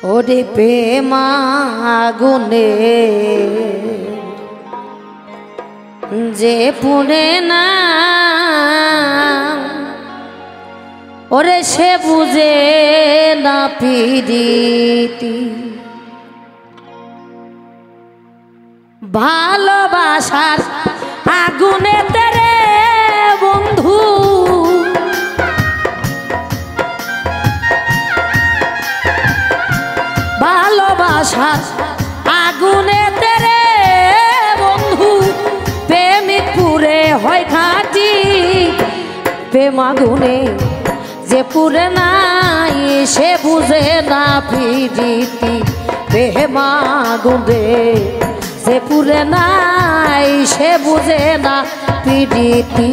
ওরে প্রেম আগুনে যে পুড়ে না ওরে সে বুঝে না পিরিতি ভালোবাসার আগুনে তেরে বন্ধু ভালোবাসার আগুনে তেরে বন্ধু প্রেমিক পুরে হয় খাঁটি প্রেম আগুনে যে পুরে নাই সে বুঝে না পিরিতি প্রেম আগুনে যে পুরে নাই সে বুঝে না পিরিতি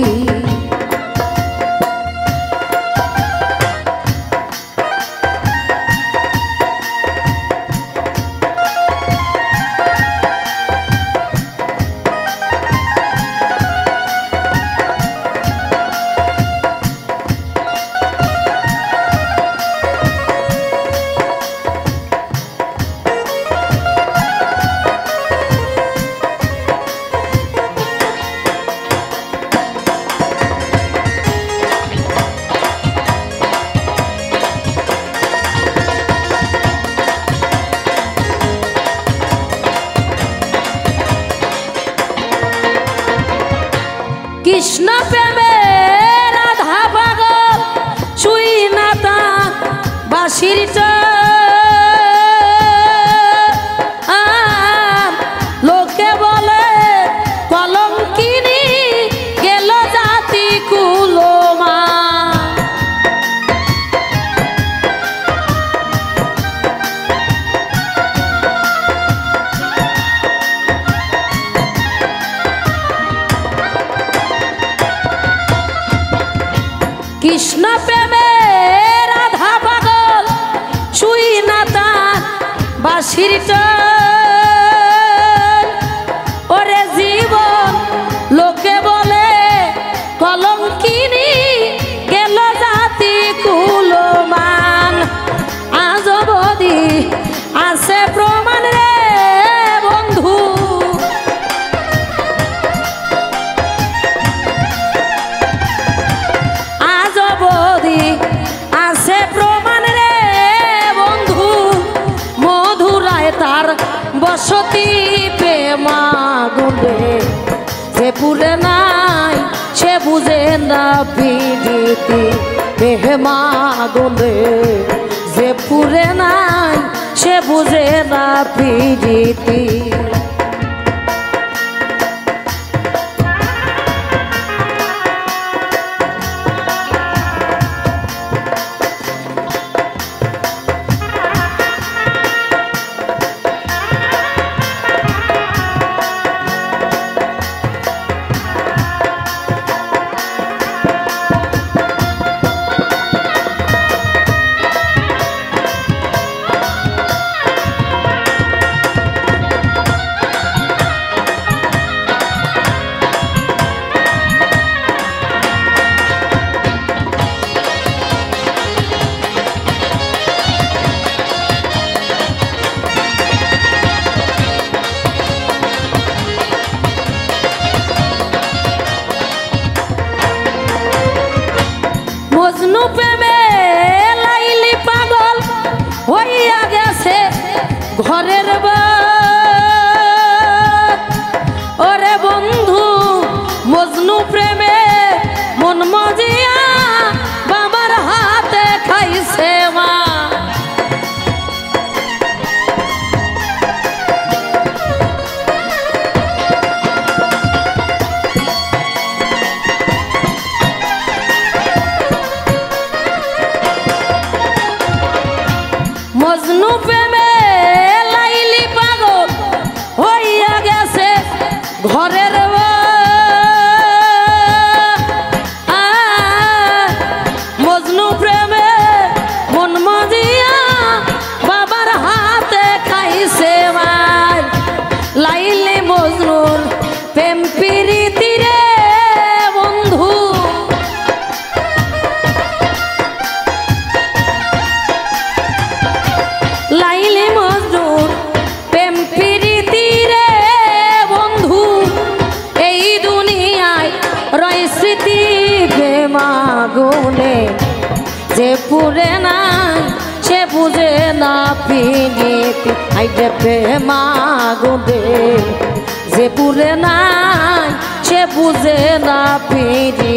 কৃষ্ণ প্রেমে রাধা পাগল ছুই না তা বাঁশির লোকে বলে কলঙ্কিনী গেল জাতি কুলমা কৃষ্ণ প্রেমে রাধা পাগল ছুই না তার বাঁশির ওরে জীবন লোকে বলে কলঙ্কিনী গেল জাতি কুলমান আজ অবধি আছে প্রমাণ রে বন্ধু আছে প্রমাণ রে বন্ধু মধুরায় তার বসতি প্রেম আগুনে যে পুরে নাই সে বুঝে না পিরিতি প্রেম আগুনে যে পুরে নাই সে বুঝে না পিরিতি মজনু প্রেমে লাইলি পাগল হইয়া গেছে ঘরের ওরে বন্ধু মজনু প্রেমে মন মজিয়া বাবার হাতে খাইছে মা মজনু প্রেমে লাইলি পাগল হইয়া গেছে ঘরের মজনু প্রেমে মন মজিয়া বাবার হাতে খাইছে মার লাইলি মজনুর প্রেম প্রীতি রে বন্ধু লাই লাইলি মজনুর প্রেম প্রীতি রে বন্ধু এই দুনিয়ায় রয় স্মৃতি প্রেম আগুনে যে পুরে নাই সে বুঝে না প্রীতি আইরে প্রেম আগুনে যে পুরে নাই সে বুঝে না প্রীতি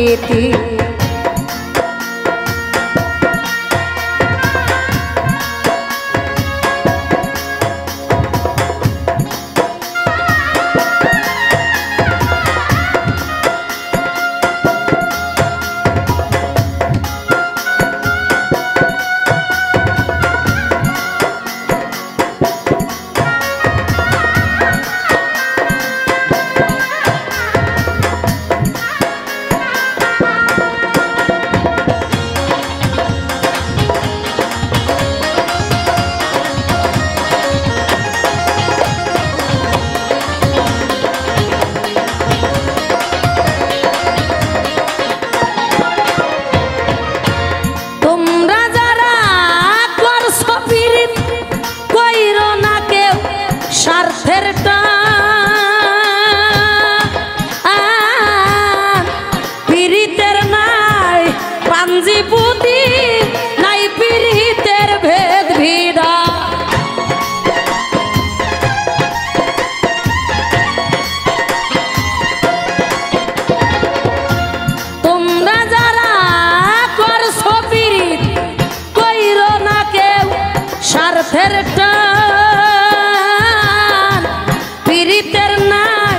পীড়িতের নাই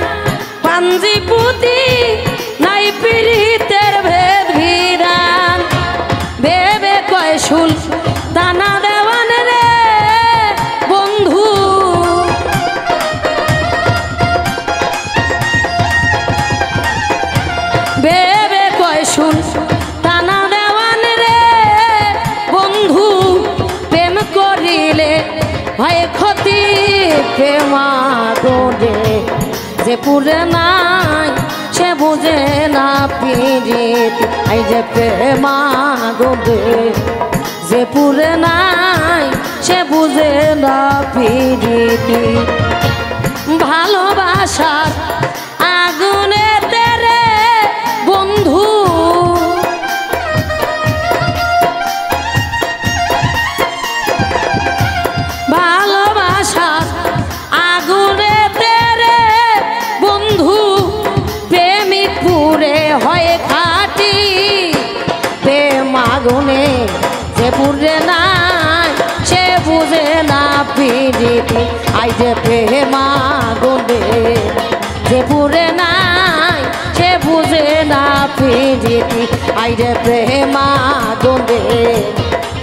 পাঞ্জি পুতি নাই পীড়িতের ভেদ ভিড়ান ভেবে কয় শুল দানা দেওয়ান রে বন্ধু ভেবে কয় শুল দানা দেওয়ান রে বন্ধু প্রেম করিলে হয় ক্ষতি প্রেম আগুনে যে পুরে নাই সে বুঝে না প্রীতি এই যে প্রেম আগুনে যে পুরে নাই সে বুঝে না প্রীতি ভালোবাসার আগুনে তেরে বন্ধু আগুনে যে পুরে নাই সে বুঝে না প্রীতি আই যে প্রেম আগুনে যে পুরে নাই সে বুঝে না প্রীতি আই যে প্রেম আগুনে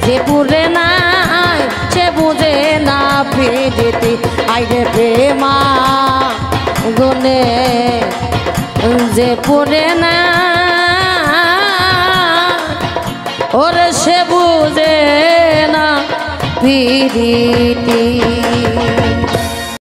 যে পুরে নাই সে বুঝে না প্রীতি আই যে প্রেম আগুনে যে পুরে না ওরে সে বুঝে না প্রীতি।